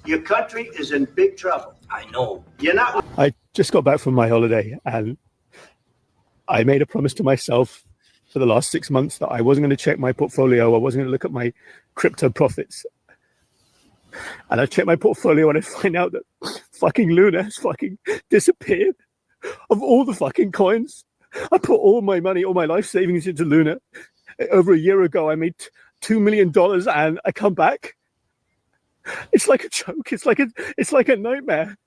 Your country is in big trouble. I know. You're not. I just got back from my holiday and I made a promise to myself for the last 6 months that I wasn't going to check my portfolio. I wasn't going to look at my crypto profits. And I check my portfolio and I find out that fucking Luna has fucking disappeared. Of all the fucking coins, I put all my money, all my life savings into Luna. Over a year ago, I made $2 million and I come back. It's like a joke. It's like a nightmare.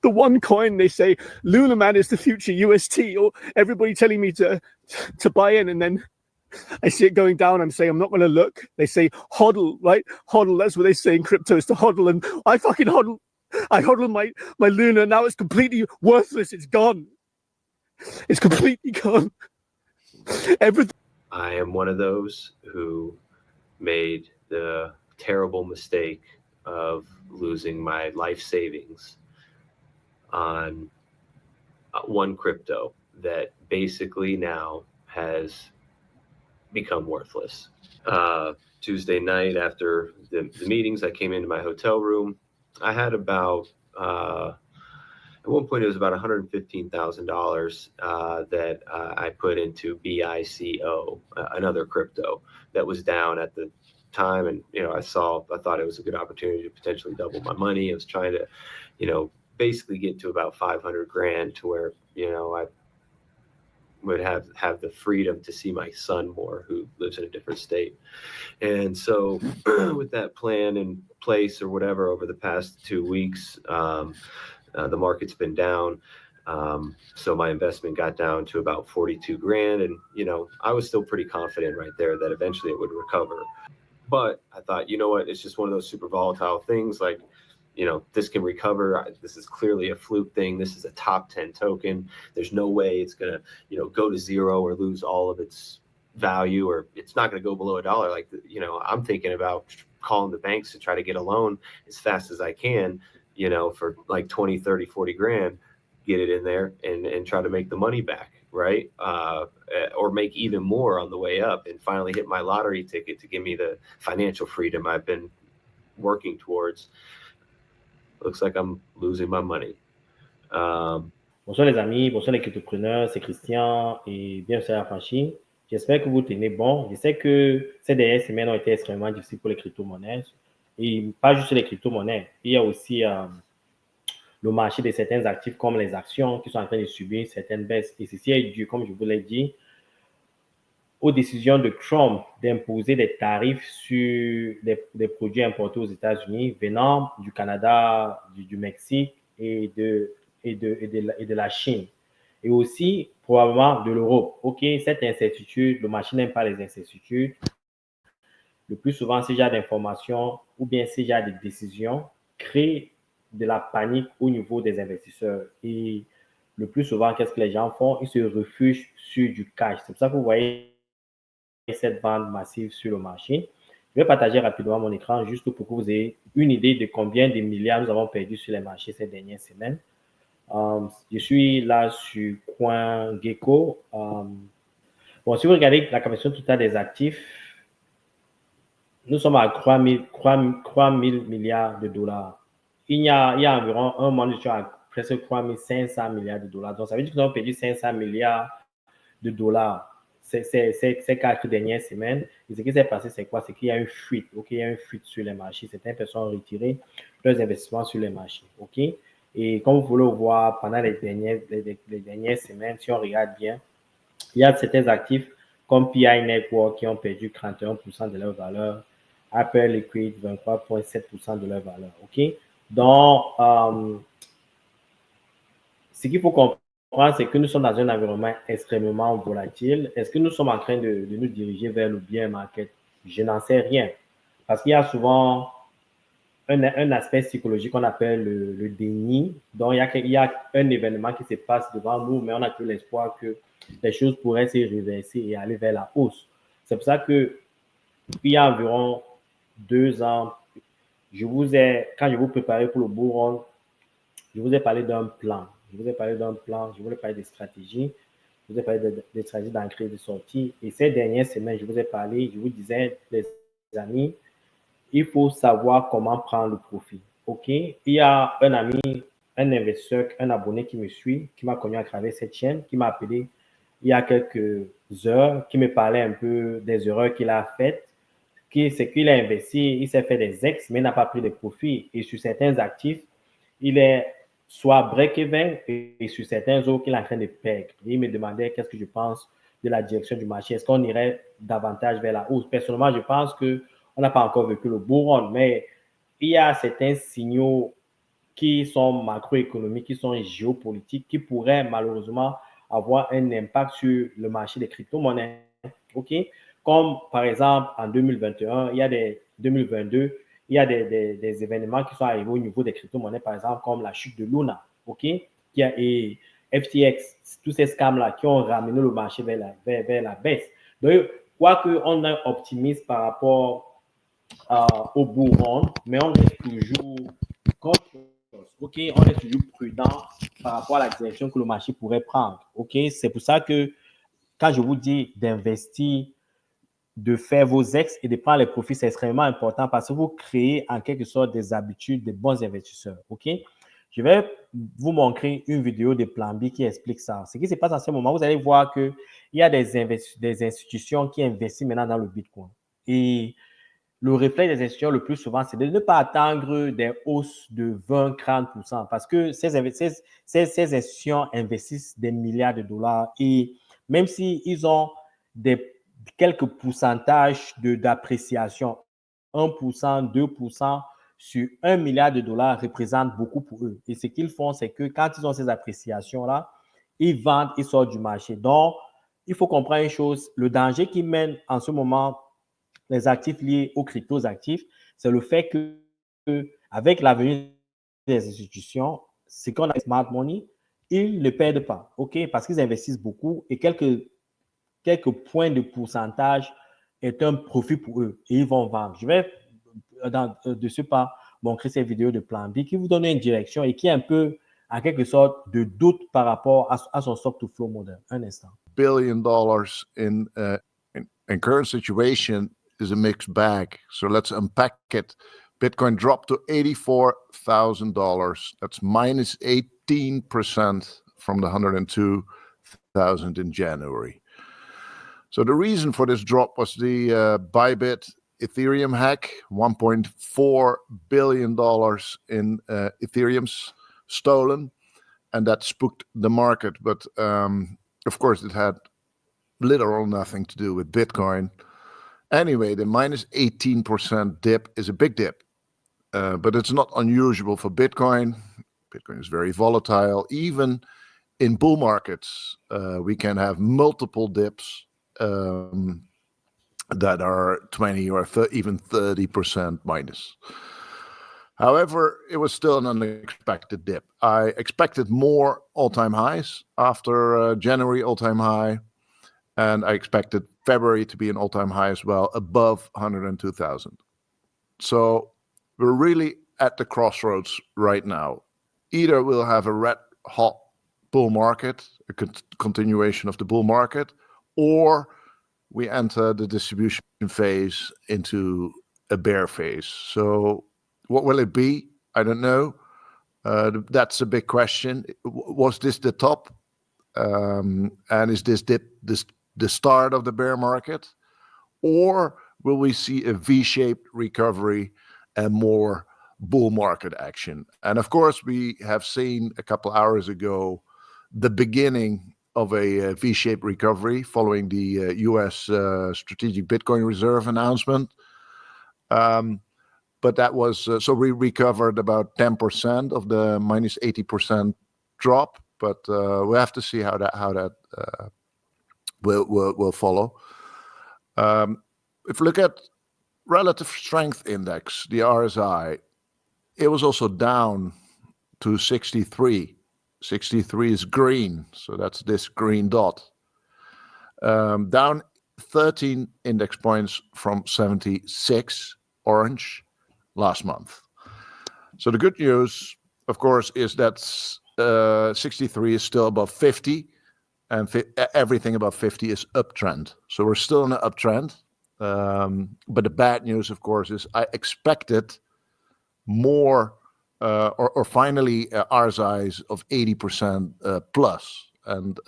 The one coin they say, Luna Man is the future UST, or everybody telling me to buy in, and then I see it going down. I'm saying I'm not going to look. They say hodl, right? Hodl. That's what they say in crypto, is to hodl, and I fucking hodl. I hodl my Luna. Now it's completely worthless. It's gone. It's completely gone. Everything. I am one of those who made the terrible mistake of losing my life savings on one crypto that basically now has become worthless. Tuesday night after the meetings, I came into my hotel room. I had about, at one point it was about $115,000 that I put into BICO, another crypto that was down at the time. And, I thought it was a good opportunity to potentially double my money. I was trying to, basically get to about 500 grand to where, I would have the freedom to see my son more, who lives in a different state. And so with that plan in place or whatever, over the past 2 weeks, the market's been down. So my investment got down to about 42 grand. And, I was still pretty confident right there that eventually it would recover. But I thought, you know what, it's just one of those super volatile things. Like, this can recover. This is clearly a fluke thing. This is a top 10 token. There's no way it's going to, go to zero or lose all of its value, or it's not going to go below $1. Like, I'm thinking about calling the banks to try to get a loan as fast as I can, for like 20, 30, 40 grand, get it in there and try to make the money back. Right. Or make even more on the way up, and finally hit my lottery ticket to give me the financial freedom I've been working towards. Looks like I'm losing my money. Bonsoir les amis, bonsoir les cryptopreneurs, c'est Christian et bien sûr Affranchi. J'espère que vous tenez bon. Je sais que ces dernières semaines ont été extrêmement difficiles pour les crypto-monnaies, et pas juste les crypto-monnaies. Il y a aussi le marché de certains actifs comme les actions qui sont en train de subir certaines baisses. Et ceci est dû, comme je vous l'ai dit, aux décisions de Trump d'imposer des tarifs sur des produits importés aux États-Unis venant du Canada, du Mexique et de la Chine. Et aussi, probablement, de l'Europe. OK, cette incertitude, le marché n'aime pas les incertitudes. Le plus souvent, ces genres d'informations ou bien ces genres de décisions créent de la panique au niveau des investisseurs. Et le plus souvent, qu'est-ce que les gens font? Ils se réfugient sur du cash. C'est pour ça que vous voyez cette vente massive sur le marché. Je vais partager rapidement mon écran juste pour que vous ayez une idée de combien de milliards nous avons perdu sur les marchés ces dernières semaines. Je suis là sur CoinGecko. Bon, si vous regardez la capitalisation totale des actifs, nous sommes à 3 000 milliards de dollars. Il y a environ un mois, nous sommes à presque 3 500 milliards de dollars. Donc, ça veut dire que nous avons perdu 500 milliards de dollars ces 4 dernières semaines. Et ce qui s'est passé, c'est quoi? C'est qu'il y a une fuite. OK, il y a une fuite sur les marchés. Certaines personnes ont retiré leurs investissements sur les marchés. OK? Et comme vous pouvez le voir, pendant les dernières semaines, si on regarde bien, il y a certains actifs comme PI Network qui ont perdu 31% de leur valeur, Apple Liquid 23,7% de leur valeur. OK? Donc, ce qu'il faut comprendre, c'est que nous sommes dans un environnement extrêmement volatile. Est-ce que nous sommes en train de nous diriger vers le bear market? Je n'en sais rien. Parce qu'il y a souvent un aspect psychologique qu'on appelle le déni. Donc, il y a un événement qui se passe devant nous, mais on a que l'espoir que les choses pourraient se réverser et aller vers la hausse. C'est pour ça que il y a environ 2 ans, quand je vous préparais pour le bull run, je vous ai parlé d'un plan. Je vous ai parlé de stratégie, je vous ai parlé de stratégie d'entrée et de sortie. Et ces dernières semaines, je vous ai parlé, je vous disais, les amis, il faut savoir comment prendre le profit. OK? Il y a un ami, un investisseur, un abonné qui me suit, qui m'a connu à travers cette chaîne, qui m'a appelé il y a quelques heures, qui me parlait un peu des erreurs qu'il a faites, c'est qu'il a investi, il s'est fait des ex, mais il n'a pas pris de profit. Et sur certains actifs, il est soit break-even et sur certains autres, il est en train de perdre. Et il me demandait qu'est-ce que je pense de la direction du marché. Est-ce qu'on irait davantage vers la hausse? Personnellement, je pense qu'on n'a pas encore vécu le bull run, mais il y a certains signaux qui sont macroéconomiques, qui sont géopolitiques, qui pourraient malheureusement avoir un impact sur le marché des crypto-monnaies. OK? Comme par exemple en 2021, il y a 2022, il y a des événements qui sont arrivés au niveau des crypto-monnaies, par exemple comme la chute de Luna, OK? Et FTX, tous ces scams-là qui ont ramené le marché vers la baisse. Donc, quoi qu'on est optimiste par rapport au bull run, mais on reste toujours OK, on est toujours prudent par rapport à la direction que le marché pourrait prendre. OK, c'est pour ça que quand je vous dis d'investir, de faire vos ex et de prendre les profits, c'est extrêmement important parce que vous créez en quelque sorte des habitudes de bons investisseurs. OK, je vais vous montrer une vidéo de Plan B qui explique ça. Ce qui se passe en ce moment, vous allez voir qu'il y a des institutions qui investissent maintenant dans le Bitcoin. Et le réflexe des institutions le plus souvent, c'est de ne pas attendre des hausses de 20-30% parce que ces institutions investissent des milliards de dollars et même s'ils ont quelques pourcentages d'appréciation, 1%, 2% sur 1 milliard de dollars représente beaucoup pour eux. Et ce qu'ils font, c'est que quand ils ont ces appréciations-là, ils vendent, ils sortent du marché. Donc, il faut comprendre une chose, le danger qui mène en ce moment les actifs liés aux crypto-actifs, c'est le fait que avec l'avenir des institutions, ce qu'on a smart money, ils ne perdent pas, OK? Parce qu'ils investissent beaucoup et quelques points de pourcentage est un profit pour eux et ils vont vendre. Je vais de ce pas montrer cette vidéo de Plan B qui vous donne une direction et qui est un peu en quelque sorte de doute par rapport à son stock to flow model. Un instant. $1 billion in current situation is a mixed bag. So let's unpack it. Bitcoin dropped to $84,000. That's minus 18% from the 102,000 in January. So the reason for this drop was the Bybit Ethereum hack, $1.4 billion in Ethereum's stolen, and that spooked the market. But of course, it had little or nothing to do with Bitcoin. Anyway, the minus 18% dip is a big dip, but it's not unusual for Bitcoin. Bitcoin is very volatile. Even in bull markets, we can have multiple dips that are 20 or even 30% minus. However, it was still an unexpected dip. I expected more all-time highs after January all-time high, and I expected February to be an all-time high as well, above 102,000. So we're really at the crossroads right now. Either we'll have a red-hot bull market, a continuation of the bull market, or we enter the distribution phase into a bear phase. So what will it be? I don't know. That's a big question. Was this the top? And is this dip the start of the bear market? Or will we see a V-shaped recovery and more bull market action? And of course, we have seen a couple hours ago the beginning of a V-shaped recovery following the US Strategic Bitcoin Reserve announcement. But that was, so we recovered about 10% of the minus 80% drop, but we have to see how that will follow. If you look at relative strength index, the RSI, it was also down to 63. 63 is green, so that's this green dot. Down 13 index points from 76, orange, last month. So the good news, of course, is that 63 is still above 50, and everything above 50 is uptrend. So we're still in an uptrend. But the bad news, of course, is I expected more or finally RSIs of 80% plus and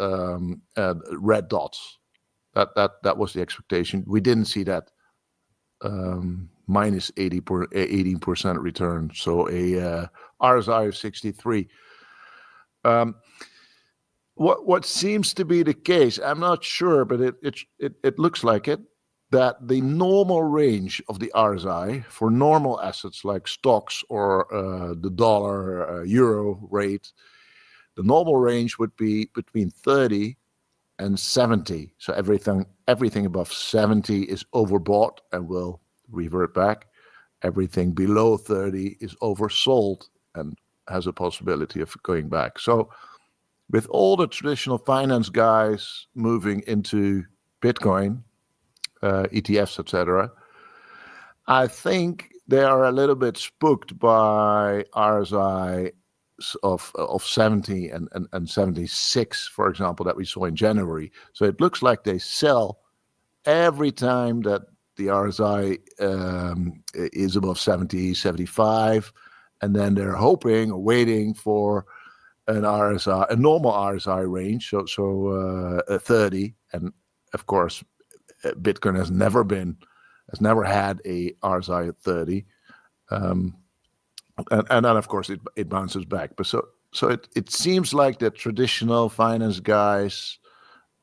red dots. That was the expectation. We didn't see that. Minus 18% return, so a RSI of 63. What seems to be the case, I'm not sure, but it looks like it, that the normal range of the RSI for normal assets like stocks or the dollar euro rate, the normal range would be between 30 and 70. So everything above 70 is overbought and will revert back. Everything below 30 is oversold and has a possibility of going back. So with all the traditional finance guys moving into Bitcoin, ETFs, etc., I think they are a little bit spooked by RSI of 70 and 76, for example, that we saw in January. So it looks like they sell every time that the RSI is above 70, 75, and then they're hoping or waiting for an RSI, a normal RSI range, so 30. And of course, Bitcoin has never had a RSI at 30. And then of course it bounces back. But so it seems like the traditional finance guys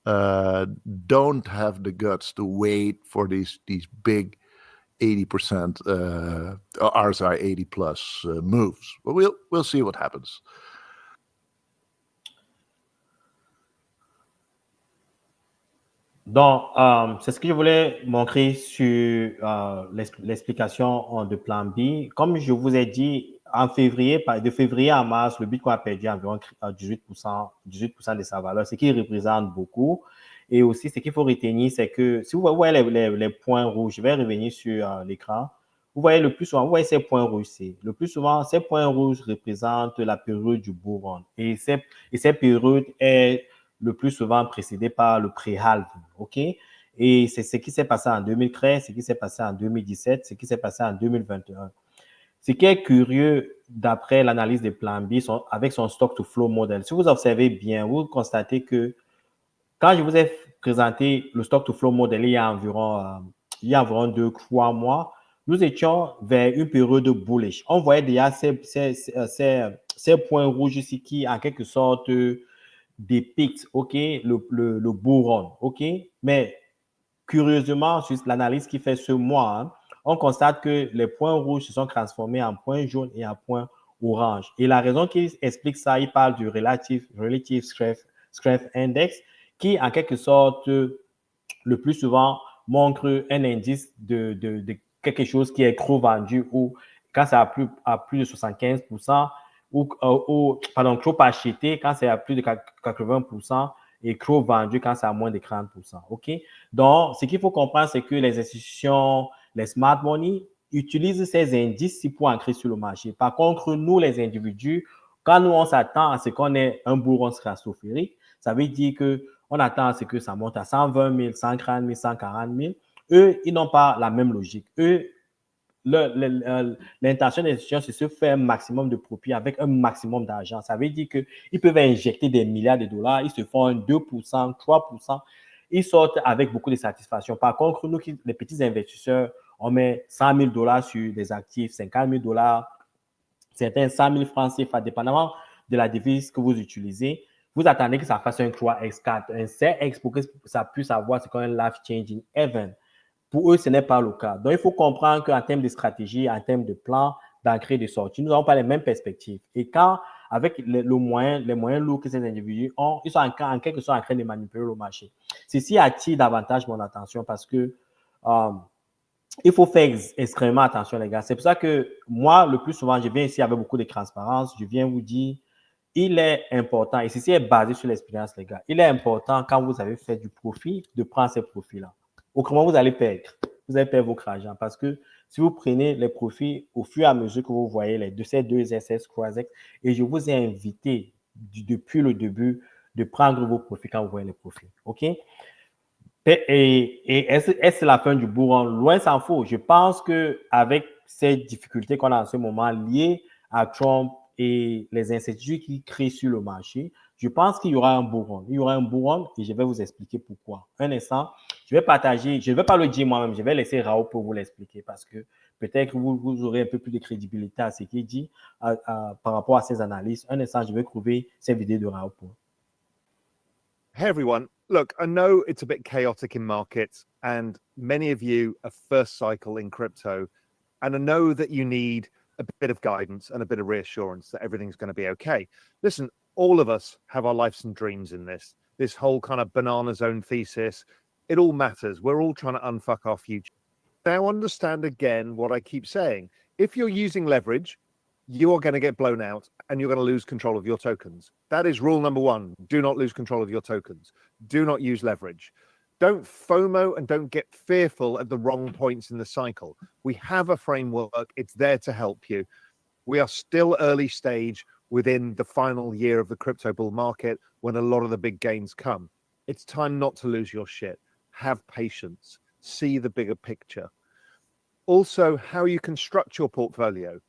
don't have the guts to wait for these big 80% RSI 80 plus moves. But we'll see what happens. Donc, c'est ce que je voulais montrer sur l'explication de plan B. Comme je vous ai dit, de février à mars, le Bitcoin a perdu environ 18% de sa valeur, ce qui représente beaucoup. Et aussi, ce qu'il faut retenir, c'est que si vous voyez les points rouges, je vais revenir sur l'écran. Vous voyez le plus souvent, vous voyez ces points rouges ici. Le plus souvent, ces points rouges représentent la période du bull run. Et cette période est le plus souvent précédé par le pré-halving, OK? Et c'est ce qui s'est passé en 2013, ce qui s'est passé en 2017, ce qui s'est passé en 2021. Ce qui est curieux, d'après l'analyse des plans B, avec son stock-to-flow model, si vous observez bien, vous constatez que quand je vous ai présenté le stock-to-flow model il y a environ 2-3 mois, nous étions vers une période bullish. On voyait déjà ces points rouges ici qui, en quelque sorte, dépictent, OK, le bull run, OK? Mais curieusement, sur l'analyse qui fait ce mois, on constate que les points rouges se sont transformés en points jaunes et en points orange. Et la raison qui explique ça, il parle du Relative Strength Index, qui, en quelque sorte, le plus souvent, montre un indice de quelque chose qui est trop vendu ou quand c'est à plus de 75%, ou trop acheté quand c'est à plus de 80% et trop vendu quand c'est à moins de 30%. OK? Donc, ce qu'il faut comprendre, c'est que les institutions, les smart money, utilisent ces indices pour entrer sur le marché. Par contre, nous, les individus, quand nous, on s'attend à ce qu'on ait un bull run stratosphérique, ça veut dire qu'on attend à ce que ça monte à 120 000, 130 000, 140 000. Eux, ils n'ont pas la même logique. Eux, l'intention des institutions, c'est de se faire un maximum de profit avec un maximum d'argent. Ça veut dire qu'ils peuvent injecter des milliards de dollars, ils se font 2%, 3%, ils sortent avec beaucoup de satisfaction. Par contre, nous, les petits investisseurs, on met 100 000 dollars sur des actifs, 50 000 dollars, certains 100 000 francs CFA, dépendamment de la devise que vous utilisez. Vous attendez que ça fasse un 3x, 4, un 7x pour que ça puisse avoir ce qu'on appelle un life-changing event. Pour eux, ce n'est pas le cas. Donc, il faut comprendre qu'en termes de stratégie, en termes de plan d'entrée et de sortie, nous n'avons pas les mêmes perspectives. Et quand, avec les moyens lourds que ces individus ont, ils sont en quelque sorte en train de manipuler le marché. Ceci attire davantage mon attention parce que il faut faire extrêmement attention, les gars. C'est pour ça que moi, le plus souvent, je viens ici avec beaucoup de transparence. Je viens vous dire, il est important, et ceci est basé sur l'expérience, les gars. Il est important, quand vous avez fait du profit, de prendre ces profits-là. Autrement, vous allez perdre. Vous allez perdre votre argent parce que si vous prenez les profits au fur et à mesure que vous voyez ces deux SS CrossX, et je vous ai invité depuis le début de prendre vos profits quand vous voyez les profits. OK? Et est-ce la fin du bull run? Loin s'en faut. Je pense qu'avec ces difficultés qu'on a en ce moment liées à Trump et les incertitudes qu'il crée sur le marché, je pense qu'il y aura un bull run. Il y aura un bull run et je vais vous expliquer pourquoi. Un instant, je vais partager, je ne vais pas le dire moi-même, je vais laisser Raoul pour vous l'expliquer parce que peut-être que vous aurez un peu plus de crédibilité à ce qu'il dit par rapport à ses analyses. Un instant, je vais trouver ces vidéos de Raoul pour. Hey everyone, look, I know it's a bit chaotic in markets and many of you are first cycle in crypto, and I know that you need a bit of guidance and a bit of reassurance that everything's going to be okay. Listen, all of us have our lives and dreams in this whole kind of banana zone thesis. It all matters. We're all trying to unfuck our future. Now understand again what I keep saying. If you're using leverage, you are going to get blown out and you're going to lose control of your tokens. That is rule number one. Do not lose control of your tokens. Do not use leverage. Don't FOMO and don't get fearful at the wrong points in the cycle. We have a framework. It's there to help you. We are still early stage within the final year of the crypto bull market when a lot of the big gains come. It's time not to lose your shit. Have patience. See the bigger picture. Also, how you construct your portfolio.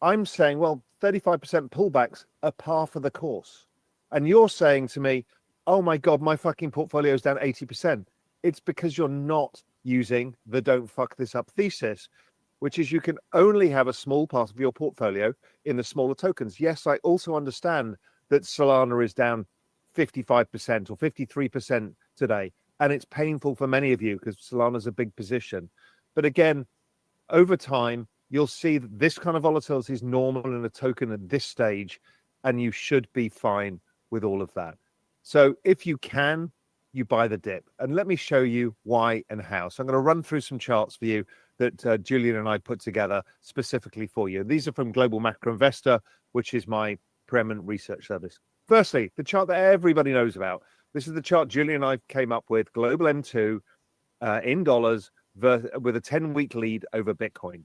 I'm saying, well, 35% pullbacks are par for the course. And you're saying to me, oh my God, my fucking portfolio is down 80%. It's because you're not using the don't fuck this up thesis, which is you can only have a small part of your portfolio in the smaller tokens. Yes, I also understand that Solana is down 55% or 53% today. And it's painful for many of you because Solana's a big position. But again, over time, you'll see that this kind of volatility is normal in a token at this stage, and you should be fine with all of that. So if you can, you buy the dip. And let me show you why and how. So I'm going to run through some charts for you that Julian and I put together specifically for you. These are from Global Macro Investor, which is my preeminent research service. Firstly, the chart that everybody knows about. This is the chart Julian and I came up with, Global M2 in dollars with a 10-week lead over Bitcoin.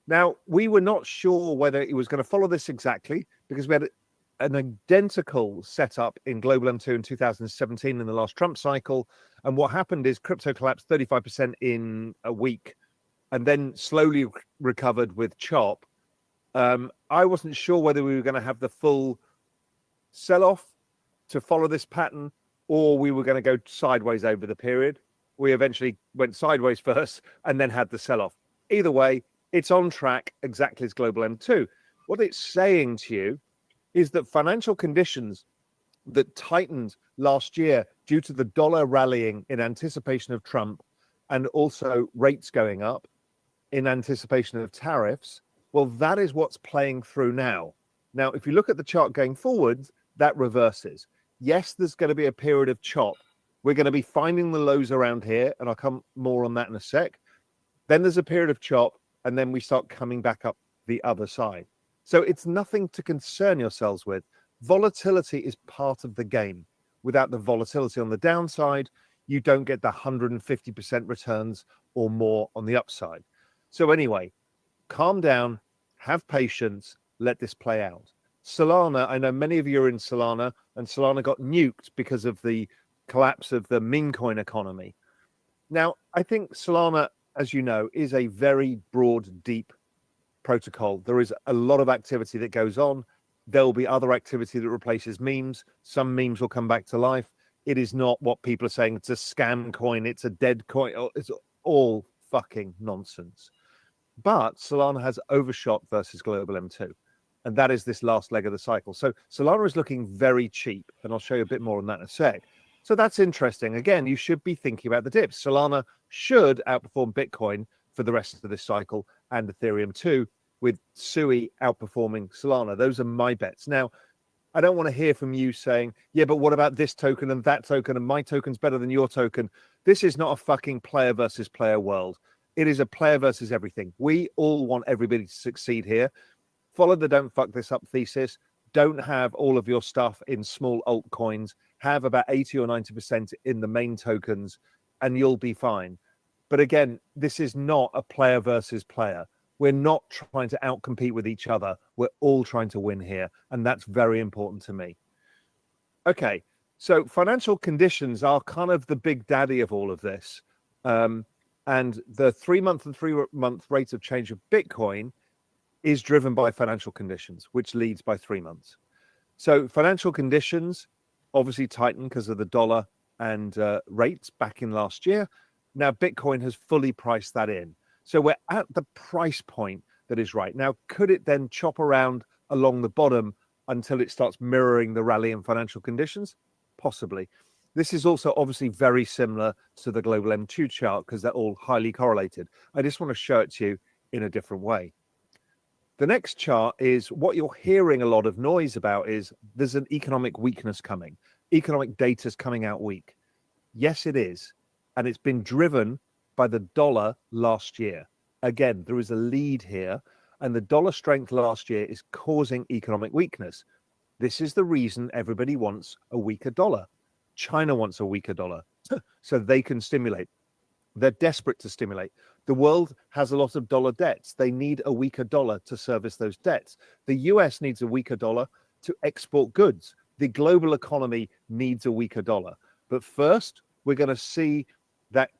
Now, we were not sure whether it was going to follow this exactly because we had an identical setup in Global M2 in 2017 in the last Trump cycle. And what happened is crypto collapsed 35% in a week and then slowly recovered with CHOP. I wasn't sure whether we were going to have the full sell-off to follow this pattern or we were going to go sideways over the period. We eventually went sideways first and then had the sell-off. Either way, it's on track exactly as Global M2. What it's saying to you is that financial conditions that tightened last year due to the dollar rallying in anticipation of Trump and also rates going up in anticipation of tariffs, well, that is what's playing through now. Now, if you look at the chart going forward, that reverses. Yes, there's going to be a period of chop. We're going to be finding the lows around here, and I'll come more on that in a sec. Then there's a period of chop, and then we start coming back up the other side. So it's nothing to concern yourselves with. Volatility is part of the game. Without the volatility on the downside, you don't get the 150% returns or more on the upside. So anyway, calm down, have patience, let this play out. Solana, I know many of you are in Solana, and Solana got nuked because of the collapse of the meme coin economy. Now, I think Solana, as you know, is a very broad, deep protocol. There is a lot of activity that goes on. There will be other activity that replaces memes. Some memes will come back to life. It is not what people are saying. It's a scam coin. It's a dead coin. It's all fucking nonsense. But Solana has overshot versus Global M2. And that is this last leg of the cycle. So Solana is looking very cheap. And I'll show you a bit more on that in a sec. So that's interesting. Again, you should be thinking about the dips. Solana should outperform Bitcoin for the rest of this cycle and Ethereum too, with Sui outperforming Solana. Those are my bets. Now, I don't want to hear from you saying, yeah, but what about this token and that token and my token's better than your token? This is not a fucking player versus player world. It is a player versus everything. We all want everybody to succeed here. Follow the don't fuck this up thesis. Don't have all of your stuff in small altcoins. Have about 80 or 90% in the main tokens and you'll be fine. But again, this is not a player versus player. We're not trying to outcompete with each other. We're all trying to win here. And that's very important to me. Okay, So financial conditions are kind of the big daddy of all of this. And the 3-month and 3-month rate of change of Bitcoin is driven by financial conditions, which leads by 3 months. So financial conditions obviously tightened because of the dollar and rates back in last year. Now Bitcoin has fully priced that in. So we're at the price point that is right. Now, could it then chop around along the bottom until it starts mirroring the rally in financial conditions? Possibly. This is also obviously very similar to the global M2 chart because they're all highly correlated. I just want to show it to you in a different way. The next chart is what you're hearing a lot of noise about is there's an economic weakness coming. Economic data is coming out weak. Yes, it is. And it's been driven by the dollar last year. Again, there is a lead here, and the dollar strength last year is causing economic weakness. This is the reason everybody wants a weaker dollar. China wants a weaker dollar so they can stimulate. They're desperate to stimulate. The world has a lot of dollar debts. They need a weaker dollar to service those debts. The US needs a weaker dollar to export goods. The global economy needs a weaker dollar. But first, we're going to see that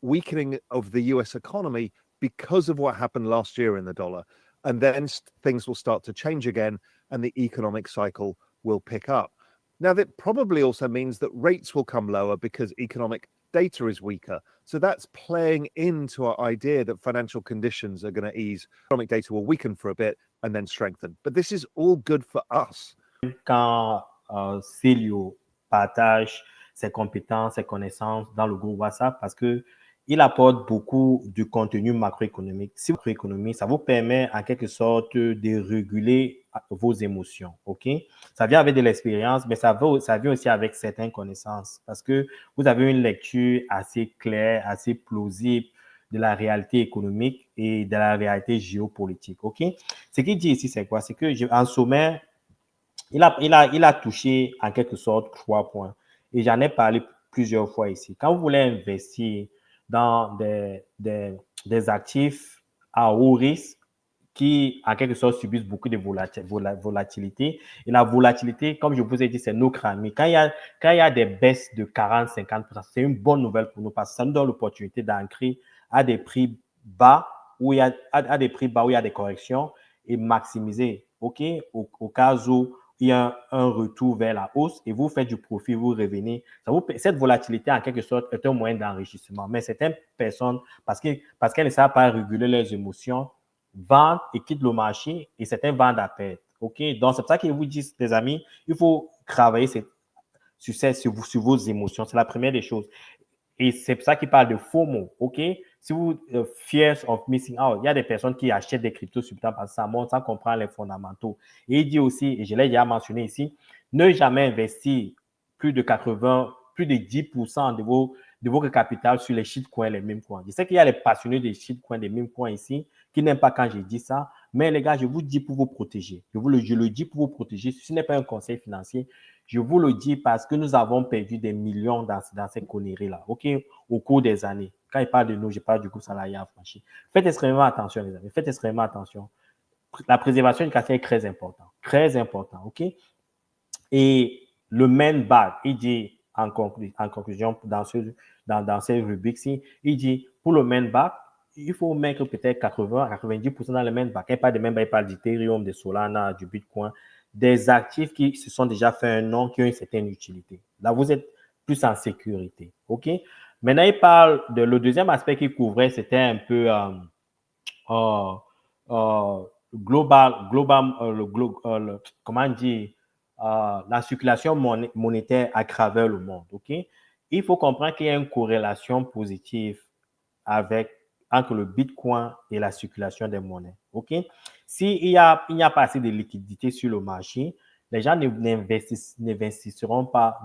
weakening of the US economy because of what happened last year in the dollar. And then things will start to change again and the economic cycle will pick up. Now, that probably also means that rates will come lower because economic data is weaker. So that's playing into our idea that financial conditions are going to ease. Economic data will weaken for a bit and then strengthen. But this is all good for us. Quand Célio partage ses compétences, ses connaissances dans le groupe WhatsApp parce que il apporte beaucoup de contenu macroéconomique. Si vous macroéconomie, ça vous permet en quelque sorte de réguler vos émotions, ok? Ça vient avec de l'expérience, mais ça vient aussi avec certaines connaissances parce que vous avez une lecture assez claire, assez plausible de la réalité économique et de la réalité géopolitique, ok? Ce qu'il dit ici, c'est quoi? C'est que en sommaire, il a touché en quelque sorte 3 points. Et j'en ai parlé plusieurs fois ici. Quand vous voulez investir dans des actifs à haut risque qui, en quelque sorte, subissent beaucoup de volatilité. Et la volatilité, comme je vous ai dit, c'est notre ami. Quand il y a des baisses de 40-50%, c'est une bonne nouvelle pour nous parce que ça nous donne l'opportunité d'ancrer à des prix bas où il y a des corrections et maximiser, OK, au cas où il y a un retour vers la hausse et vous faites du profit, vous revenez. Cette volatilité, en quelque sorte, est un moyen d'enrichissement. Mais certaines personnes, parce qu'elles ne savent pas réguler leurs émotions, vendent et quittent le marché et certains vendent à perte. OK? Donc, c'est pour ça qu'ils vous disent, les amis, il faut travailler sur vos émotions. C'est la première des choses. Et c'est pour ça qu'il parle de FOMO. OK? Si vous fears of missing out, il y a des personnes qui achètent des cryptos sur le temps parce que ça monte sans comprendre les fondamentaux. Et il dit aussi, et je l'ai déjà mentionné ici, ne jamais investir plus de 10% de votre capital sur les shitcoins, les meme coins. Je sais qu'il y a les passionnés des shitcoins, des meme coins ici, qui n'aiment pas quand je dis ça, mais les gars, je vous dis pour vous protéger. Je le dis pour vous protéger. Ce n'est pas un conseil financier. Je vous le dis parce que nous avons perdu des millions dans ces conneries-là, OK, au cours des années. Quand il parle de nous, je parle du groupe salarié affranchi. Faites extrêmement attention, les amis. Faites extrêmement attention. La préservation du capital est très important. Très important, OK? Et le main back, il dit en conclusion dans cette rubrique-ci, il dit pour le main back, il faut mettre peut-être 80-90% dans le main back. Il parle de main back, il parle d'Ethereum, de Solana, du Bitcoin, des actifs qui se sont déjà fait un nom, qui ont une certaine utilité. Là, vous êtes plus en sécurité, OK? Maintenant, il parle de le deuxième aspect qu'il couvrait, c'était un peu comment dire, la circulation monétaire à travers le monde, OK? Il faut comprendre qu'il y a une corrélation positive entre le Bitcoin et la circulation des monnaies, OK? S'il n'y a pas assez de liquidité sur le marché, les gens n'investiront pas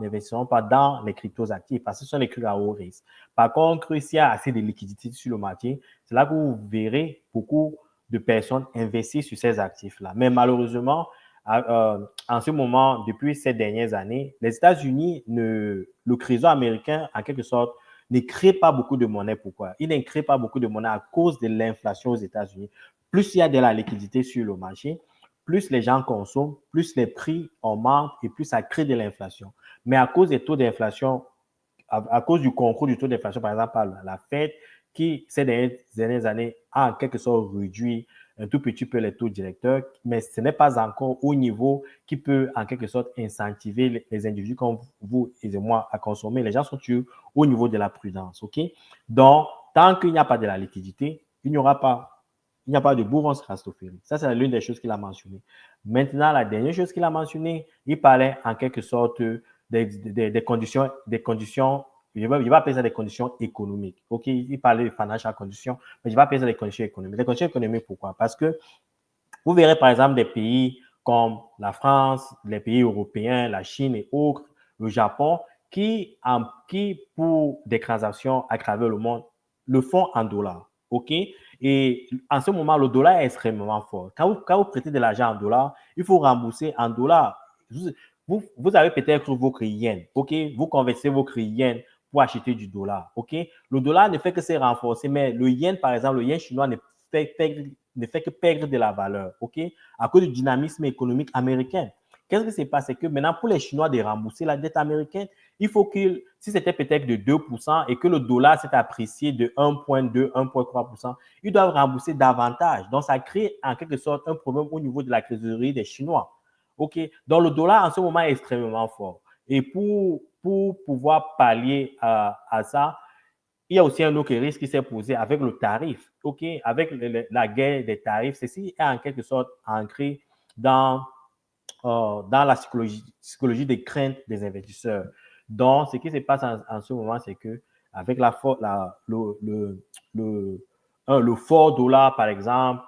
dans les cryptos actifs parce que ce sont les cryptos à haut risque. Par contre, s'il y a assez de liquidité sur le marché, c'est là que vous verrez beaucoup de personnes investir sur ces actifs-là. Mais malheureusement, en ce moment, depuis ces dernières années, les États-Unis, le Trésor américain, en quelque sorte, ne crée pas beaucoup de monnaie. Pourquoi? Il ne crée pas beaucoup de monnaie à cause de l'inflation aux États-Unis. Plus il y a de la liquidité sur le marché, plus les gens consomment, plus les prix augmentent et plus ça crée de l'inflation. Mais à cause des taux d'inflation, à cause du concours du taux d'inflation, par exemple, par la Fed, qui ces dernières années a en quelque sorte réduit un tout petit peu les taux directeurs, mais ce n'est pas encore au niveau qui peut en quelque sorte incentiver les individus comme vous et moi à consommer. Les gens sont toujours au niveau de la prudence, ok? Donc, tant qu'il n'y a pas de la liquidité, il n'y a pas de bourse rastophérie. Ça, c'est l'une des choses qu'il a mentionné. Maintenant, la dernière chose qu'il a mentionné, il parlait en quelque sorte des conditions, je vais appeler ça des conditions économiques. OK, il parlait de financial conditions, mais je vais appeler ça des conditions économiques. Les conditions économiques, pourquoi? Parce que vous verrez par exemple des pays comme la France, les pays européens, la Chine et autres, le Japon, qui pour des transactions à travers le monde, le font en dollars. OK? Et en ce moment, le dollar est extrêmement fort. Quand vous prêtez de l'argent en dollars, il faut rembourser en dollars. Vous avez peut-être vos yens. OK? Vous convertissez vos yens pour acheter du dollar. OK? Le dollar ne fait que se renforcer, mais le yen, par exemple, le yen chinois ne fait que perdre de la valeur, OK, à cause du dynamisme économique américain. Qu'est-ce qui se passe? C'est que maintenant, pour les Chinois de rembourser la dette américaine, il faut que, si c'était peut-être de 2% et que le dollar s'est apprécié de 1,2, 1,3%, ils doivent rembourser davantage. Donc, ça crée en quelque sorte un problème au niveau de la trésorerie des Chinois. OK? Donc, le dollar en ce moment est extrêmement fort. Et pour pouvoir pallier à ça, il y a aussi un autre risque qui s'est posé avec le tarif. OK, avec la guerre des tarifs, ceci est en quelque sorte ancré dans la psychologie des craintes des investisseurs. Donc, ce qui se passe en ce moment, c'est que avec le fort dollar, par exemple,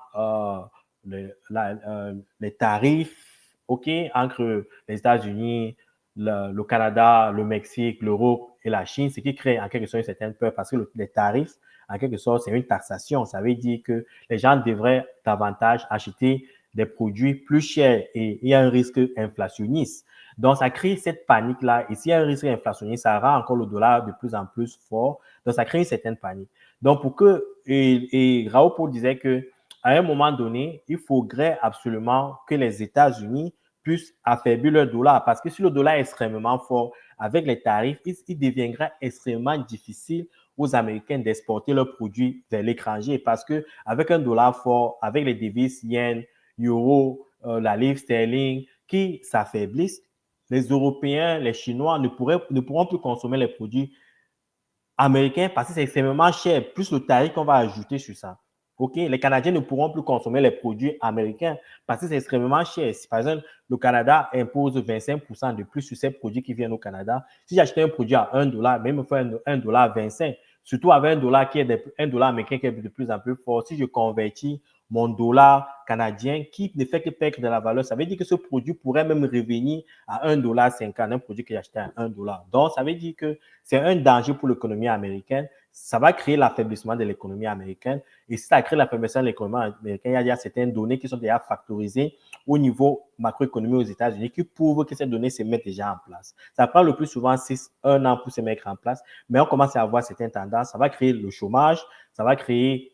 les tarifs, OK, entre les États-Unis, le Canada, le Mexique, l'Europe et la Chine, ce qui crée en quelque sorte une certaine peur parce que les tarifs, en quelque sorte, c'est une taxation. Ça veut dire que les gens devraient davantage acheter des produits plus chers et il y a un risque inflationniste. Donc, ça crée cette panique-là. Et s'il y a un risque inflationniste, ça rend encore le dollar de plus en plus fort. Donc, ça crée une certaine panique. Donc, et Raoult disait que à un moment donné, il faudrait absolument que les États-Unis puissent affaiblir le dollar. Parce que si le dollar est extrêmement fort, avec les tarifs, il deviendra extrêmement difficile aux Américains d'exporter leurs produits vers l'étranger. Parce qu'avec un dollar fort, avec les devises yens, euros, la livre sterling qui s'affaiblissent, les Européens, les Chinois ne pourront plus consommer les produits américains parce que c'est extrêmement cher, plus le tarif qu'on va ajouter sur ça. OK, les Canadiens ne pourront plus consommer les produits américains parce que c'est extrêmement cher. Si par exemple, le Canada impose 25% de plus sur ces produits qui viennent au Canada, si j'achetais un produit à $1, même il faut $1,25, surtout avec un dollar américain qui est de plus en plus fort, si je convertis mon dollar canadien qui ne fait que perdre de la valeur, ça veut dire que ce produit pourrait même revenir à $1,50, un produit que j'achetais à $1. Donc, ça veut dire que c'est un danger pour l'économie américaine. Ça va créer l'affaiblissement de l'économie américaine. Et si ça crée l'affaiblissement de l'économie américaine, il y a certaines données qui sont déjà factorisées au niveau macroéconomique aux États-Unis qui prouvent que ces données se mettent déjà en place. Ça prend le plus souvent 1 an pour se mettre en place, mais on commence à avoir certaines tendances. Ça va créer le chômage, ça va créer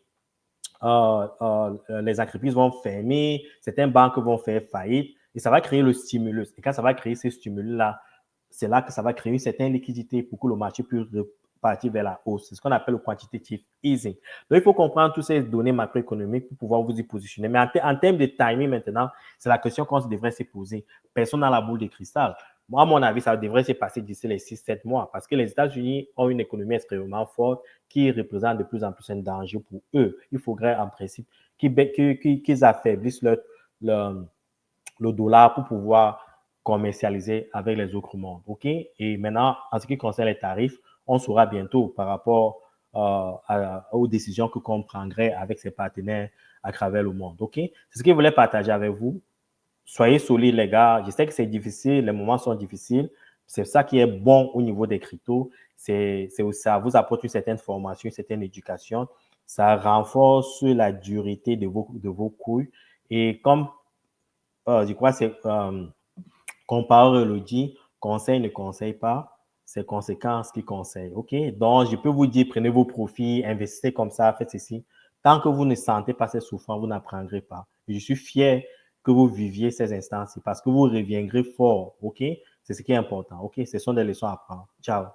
les entreprises vont fermer, certaines banques vont faire faillite et ça va créer le stimulus. Et quand ça va créer ces stimulus-là, c'est là que ça va créer une certaine liquidité pour que le marché puisse partir vers la hausse. C'est ce qu'on appelle le quantitative easing. Donc, il faut comprendre toutes ces données macroéconomiques pour pouvoir vous y positionner. Mais en termes de timing maintenant, c'est la question qu'on devrait se poser. Personne n'a la boule de cristal. Moi, à mon avis, ça devrait se passer d'ici les 6-7 mois parce que les États-Unis ont une économie extrêmement forte qui représente de plus en plus un danger pour eux. Il faudrait en principe qu'ils affaiblissent le dollar pour pouvoir commercialiser avec les autres mondes. OK? Et maintenant, en ce qui concerne les tarifs, on saura bientôt par rapport aux décisions que qu'on prendrait avec ses partenaires à travers le monde. OK? C'est ce que je voulais partager avec vous. Soyez solides, les gars. Je sais que c'est difficile, les moments sont difficiles. C'est ça qui est bon au niveau des cryptos. Ça vous apporte une certaine formation, une certaine éducation. Ça renforce la dureté de vos couilles. Et comme je crois que c'est Compare le dit, conseil ne conseille pas, c'est conséquences qui conseillent. OK? Donc, je peux vous dire, prenez vos profits, investissez comme ça, faites ceci. Tant que vous ne sentez pas ces souffrances, vous n'apprendrez pas. Et je suis fier que vous viviez ces instants-ci parce que vous reviendrez fort, OK? C'est ce qui est important, OK? Ce sont des leçons à prendre. Ciao.